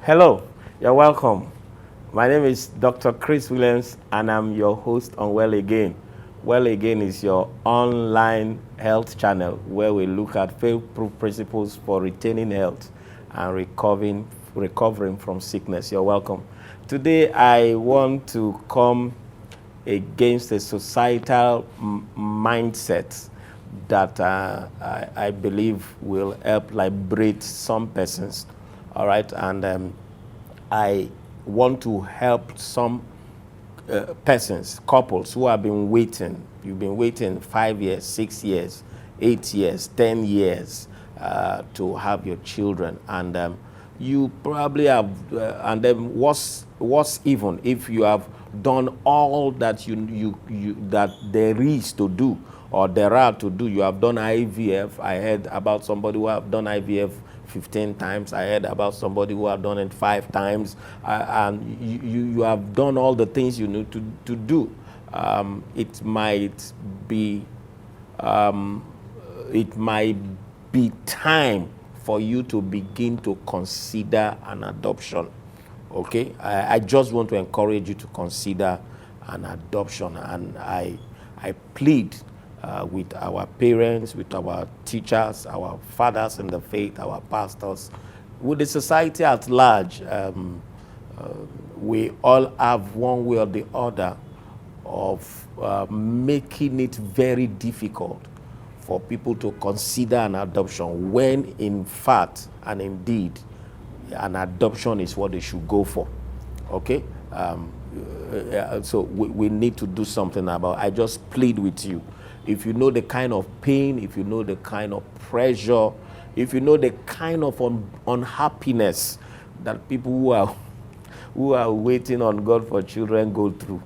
Hello, you're welcome. My name is Dr. Chris Williams, and I'm your host on Well Again. Well Again is your online health channel where we look at fail-proof principles for retaining health and recovering from sickness. You're welcome. Today, I want to come against a societal mindset that I believe will help liberate some persons. All right, and I want to help some persons, couples who have been waiting. You've been waiting 5 years, 6 years, 8 years, 10 years to have your children, and you probably have. And then what's even if you have done all that that there is to do or there are to do. You have done IVF. I heard about somebody who have done IVF 15 times. I heard about somebody who have done it 5 times, and you have done all the things you need to do. It might be time for you to begin to consider an adoption. Okay, I just want to encourage you to consider an adoption, and I plead with our parents, with our teachers, our fathers in the faith, our pastors, with the society at large. We all have one way or the other of making it very difficult for people to consider an adoption, when in fact and indeed an adoption is what they should go for. Okay, so we need to do something about it. I just plead with you. If you know the kind of pain, if you know the kind of pressure, if you know the kind of unhappiness that people who are waiting on God for children go through,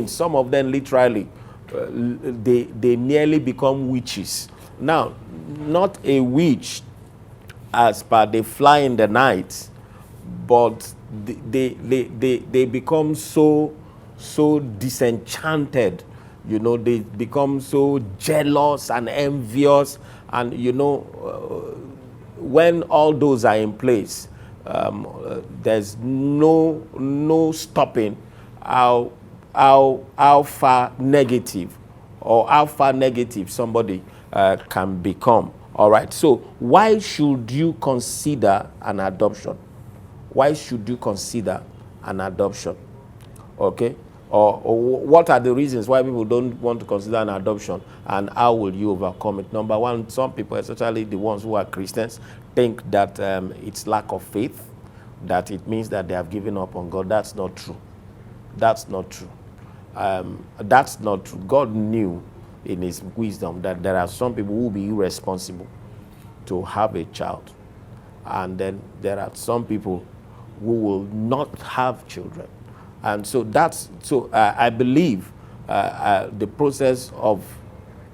some of them literally, they nearly become witches. Now, not a witch as per they fly in the night, but they become so disenchanted. They become so jealous and envious, and when all those are in place, there's no stopping how far negative somebody can become. All right. So why should you consider an adoption? Why should you consider an adoption? Okay. Or what are the reasons why people don't want to consider an adoption, and how will you overcome it? Number one, some people, especially the ones who are Christians, think that it's lack of faith, that it means that they have given up on God. That's not true. That's not true. That's not true. God knew in his wisdom that there are some people who will be irresponsible to have a child, and then there are some people who will not have children. And so I believe the process of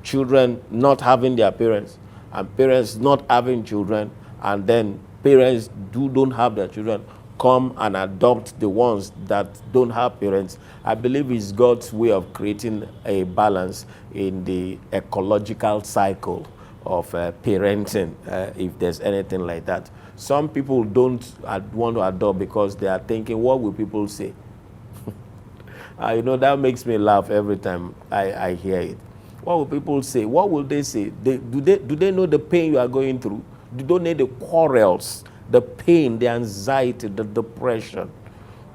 children not having their parents, and parents not having children, and then parents don't have their children, come and adopt the ones that don't have parents. I believe it's God's way of creating a balance in the ecological cycle of parenting, if there's anything like that. Some people don't want to adopt because they are thinking, what will people say? That makes me laugh every time I hear it. What will people say? What will they say? Do they know the pain you are going through? Do they know the quarrels, the pain, the anxiety, the depression?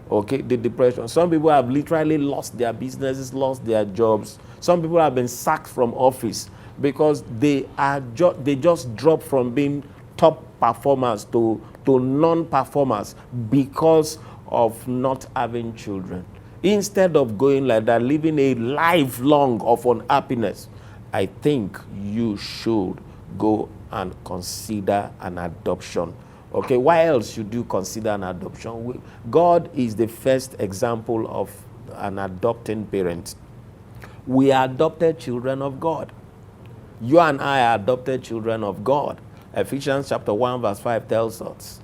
Okay, the depression. Some people have literally lost their businesses, lost their jobs. Some people have been sacked from office because they just dropped from being top performers to non-performers because of not having children. Instead of going like that, living a lifelong of unhappiness, I think you should go and consider an adoption. Okay, why else should you consider an adoption? God is the first example of an adopting parent. We are adopted children of God. You and I are adopted children of God. Ephesians chapter 1 verse 5 tells us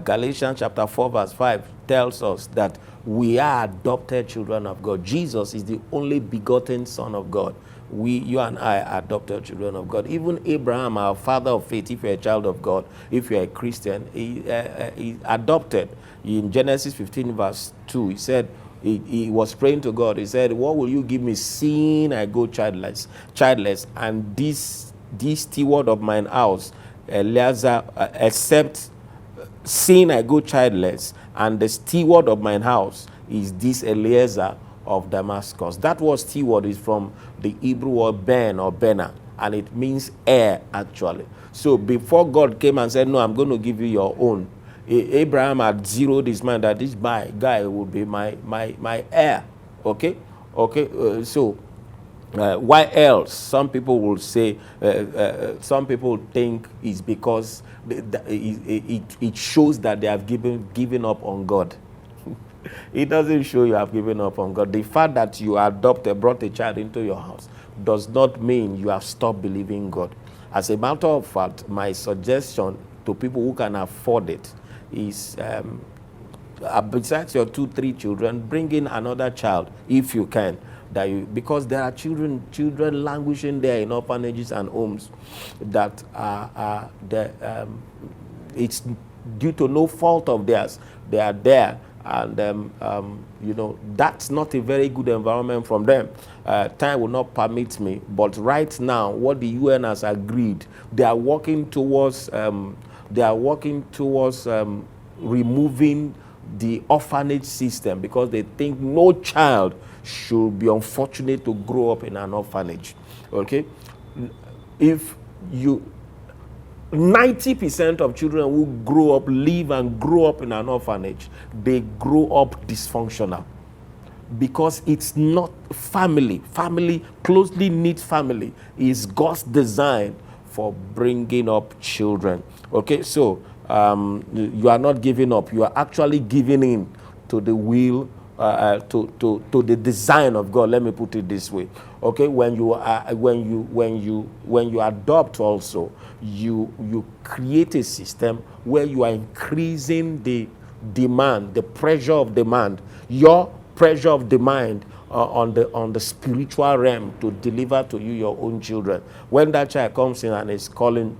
Galatians chapter 4 verse 5 tells us that we are adopted children of God. Jesus is the only begotten Son of God. You and I are adopted children of God. Even Abraham, our father of faith, if you're a child of God, if you're a Christian, he adopted. In Genesis 15 verse 2, he said, he was praying to God. He said, what will you give me, seeing I go childless? And this steward of mine house, Eliezer, except seeing I go childless, and the steward of mine house is this Eliezer of Damascus. That word steward is from the Hebrew word ben or bena, and it means heir actually. So before God came and said, no, I'm going to give you your own, Abraham had zeroed his mind that this guy will be my heir. Okay? So why else? Some people will say, some people think it's because it shows that they have given up on God. It doesn't show you have given up on God. The fact that you brought a child into your house, does not mean you have stopped believing God. As a matter of fact, my suggestion to people who can afford it is, besides your 2-3 children, bring in another child if you can. Because there are children languishing there in orphanages and homes that are it's due to no fault of theirs. They are there, and that's not a very good environment from them. Time will not permit me, but right now, what the UN has agreed, they are working towards removing the orphanage system, because they think no child should be unfortunate to grow up in an orphanage. Okay, if 90% of children who live and grow up in an orphanage, they grow up dysfunctional, because it's not family. Closely knit family is God's design for bringing up children. Okay, so you are not giving up, you are actually giving in to the will, to the design of God. Let me put it this way. Okay, when you adopt also, you create a system where you are increasing the demand, the pressure of demand, your pressure of demand on the spiritual realm to deliver to you your own children. When that child comes in and is calling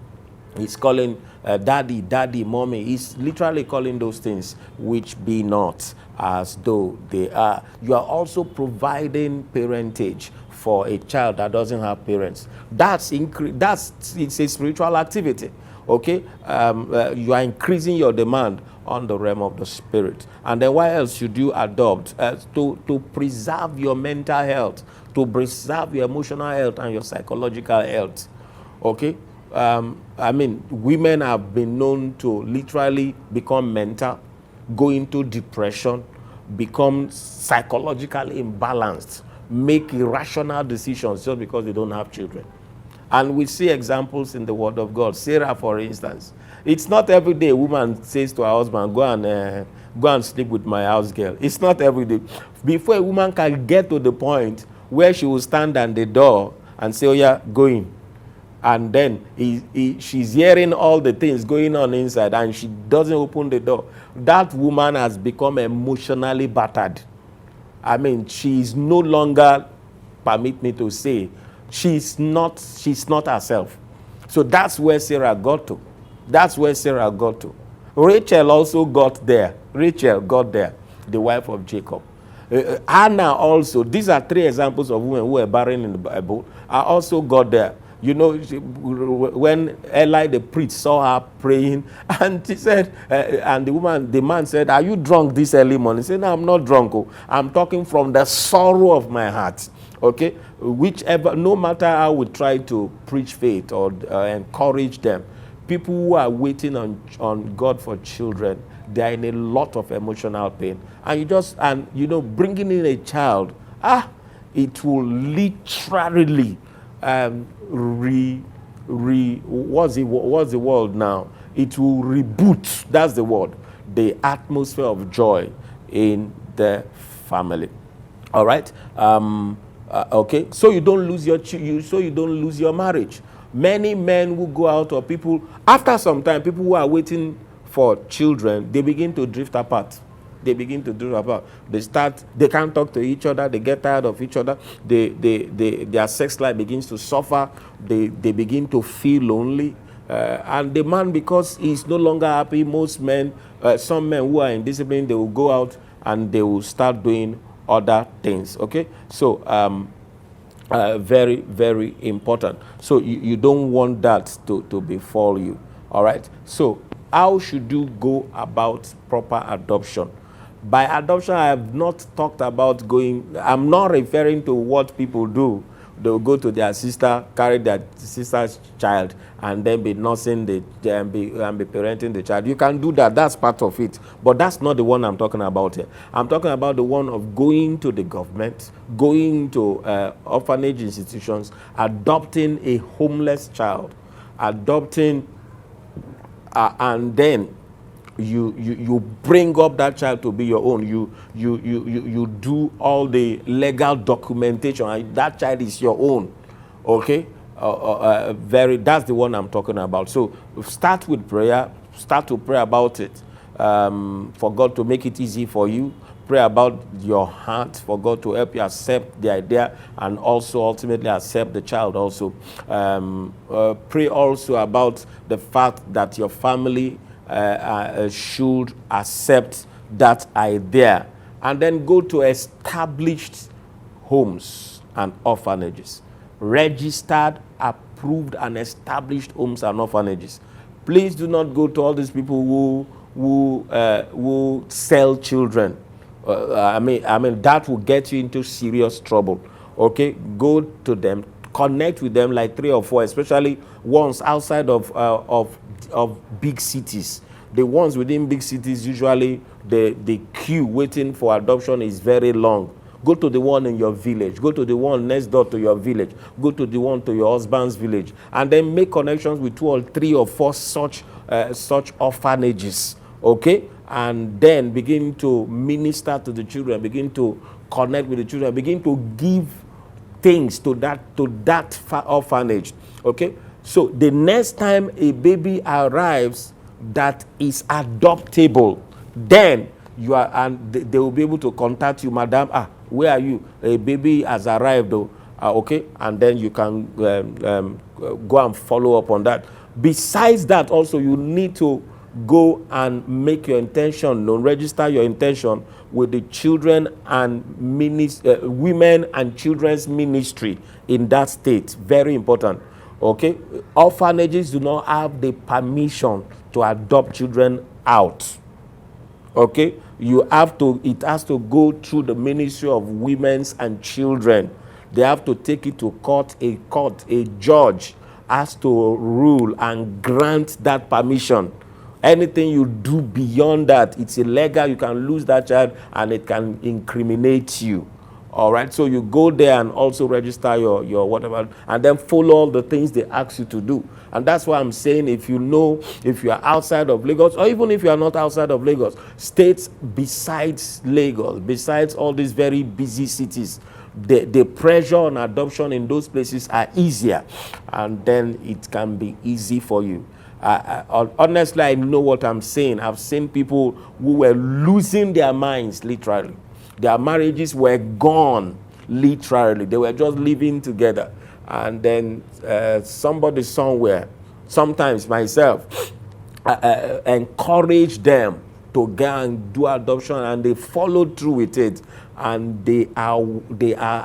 daddy, mommy, he's literally calling those things which be not as though they are. You are also providing parentage for a child that doesn't have parents. It's a spiritual activity. Okay, you are increasing your demand on the realm of the spirit. And then why else should you adopt? To preserve your mental health, to preserve your emotional health and your psychological health. Okay, women have been known to literally become mental, go into depression, become psychologically imbalanced, make irrational decisions just because they don't have children. And we see examples in the Word of God. Sarah, for instance. It's not every day a woman says to her husband, go and sleep with my house girl. It's not every day. Before a woman can get to the point where she will stand at the door and say, oh yeah, go in. And then she's hearing all the things going on inside, and she doesn't open the door. That woman has become emotionally battered. She's no longer, permit me to say, she's not herself. So that's where Sarah got to. Rachel also got there. The wife of Jacob. Anna also. These are 3 examples of women who were barren in the Bible. I also got there. When Eli the priest saw her praying, and she said, and the man said, are you drunk this early morning? He said, no, I'm not drunk. Oh. I'm talking from the sorrow of my heart. Okay, no matter how we try to preach faith or encourage them, people who are waiting on God for children, they are in a lot of emotional pain. And bringing in a child, it will literally what's the word now? It will reboot. That's the word. The atmosphere of joy in the family. All right. Okay. So you don't lose your marriage. Many men who go out, or people after some time, people who are waiting for children, they begin to drift apart. They can't talk to each other, they get tired of each other, their sex life begins to suffer, they begin to feel lonely. And the man, because he's no longer happy, most men, some men who are in discipline, they will go out and they will start doing other things. Okay, so very, very important. So you don't want that to befall you. All right. So how should you go about proper adoption? By adoption, I have not talked about going. I'm not referring to what people do. They'll go to their sister, carry their sister's child, and then be nursing and be parenting the child. You can do that. That's part of it. But that's not the one I'm talking about here. I'm talking about the one of going to the government, going to orphanage institutions, adopting a homeless child, adopting, and then you bring up that child to be your own. You do all the legal documentation, and that child is your own. Okay, that's the one I'm talking about. So start with prayer. Start to pray about it, for God to make it easy for you. Pray about your heart for God to help you accept the idea and also ultimately accept the child also. Pray also about the fact that your family should accept that idea, and then go to established homes and orphanages, registered, approved, and established homes and orphanages. Please do not go to all these people who sell children. I mean that will get you into serious trouble. Okay, go to them, connect with them, like 3 or 4, especially ones outside of big cities. The ones within big cities, usually the queue waiting for adoption is very long. Go to the one in your village. Go to the one next door to your village. Go to the one to your husband's village, and then make connections with 2 or 3 or 4 such orphanages. Okay, and then begin to minister to the children. Begin to connect with the children. Begin to give things to that orphanage. Okay, so the next time a baby arrives that is adoptable, then you are, and they will be able to contact you, madam. Where are you? A baby has arrived, though. Okay, and then you can go and follow up on that. Besides that, also you need to go and make your intention known, register your intention with the children and women and children's ministry in that state. Very important. Okay, orphanages do not have the permission to adopt children out. Okay, it has to go through the Ministry of Women's and Children. They have to take it to court. A judge has to rule and grant that permission. Anything you do beyond that, it's illegal. You can lose that child and it can incriminate you. All right, so you go there and also register your whatever, and then follow all the things they ask you to do. And that's why I'm saying, if you are outside of Lagos, or even if you are not outside of Lagos, states besides Lagos, besides all these very busy cities, the pressure on adoption in those places are easier, and then it can be easy for you. Honestly, I know what I'm saying. I've seen people who were losing their minds, literally. Their marriages were gone, literally. They were just living together. And then somebody somewhere, sometimes myself, encourage them to go and do adoption, and they followed through with it, and they are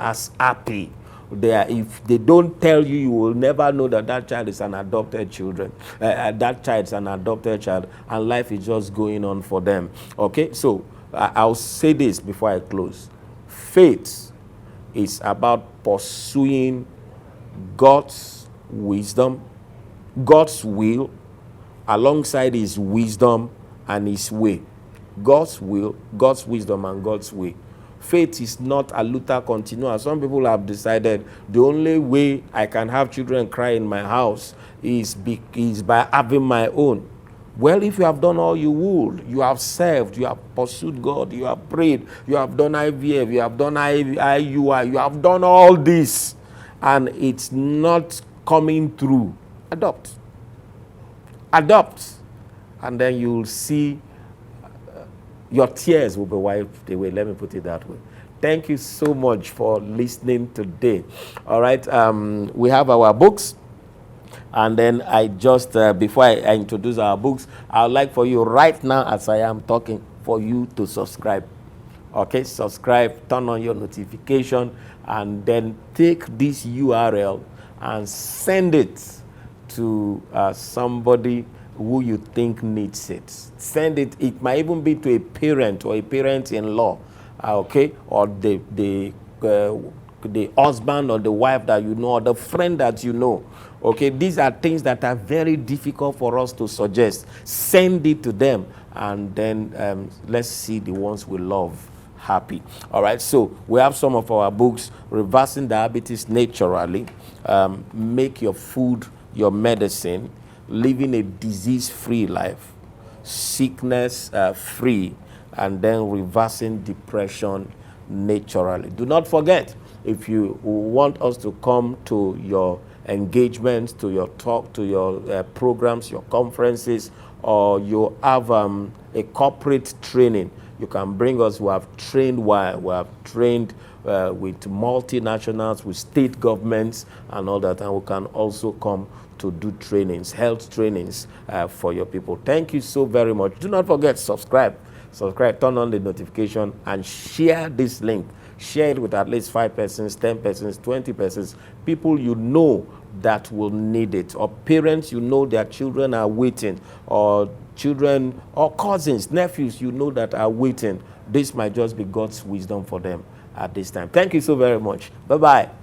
as happy. If they don't tell you, you will never know that child is an adopted children. That child is an adopted child, and life is just going on for them. Okay, so I'll say this before I close. Faith is about pursuing God's wisdom, God's will, alongside his wisdom and his way. God's will, God's wisdom, and God's way. Faith is not a luta continua. Some people have decided the only way I can have children cry in my house is by having my own. Well, if you have done all you would, you have served, you have pursued God, you have prayed, you have done IVF, you have done IUI, you have done all this, and it's not coming through, adopt. Adopt. and then you'll see your tears will be wiped away. Let me put it that way. Thank you so much for listening today. All right, we have our books. And then I just, before I introduce our books, I would like for you right now, as I am talking, for you to subscribe. Okay, subscribe, turn on your notification, and then take this URL and send it to somebody who you think needs it. Send it. It might even be to a parent or a parent-in-law, okay, or the husband or the wife that you know, or the friend that you know. Okay, these are things that are very difficult for us to suggest. Send it to them, and then let's see the ones we love happy. All right, so we have some of our books: Reversing Diabetes Naturally, Make Your Food Your Medicine, Living a Disease-Free Life, Sickness Free, and then Reversing Depression Naturally. Do not forget, if you want us to come to your engagements, to your talk, to your programs, your conferences, or you have a corporate training, you can bring us. We have trained we have trained with multinationals, with state governments, and all that, and we can also come to do trainings, health trainings for your people. Thank you so very much. Do not forget, subscribe, turn on the notification, and share this link. Share it with at least 5 persons, 10 persons, 20 persons, people you know that will need it, or parents you know their children are waiting, or children or cousins, nephews you know that are waiting. This might just be God's wisdom for them at this time. Thank you so very much. Bye-bye.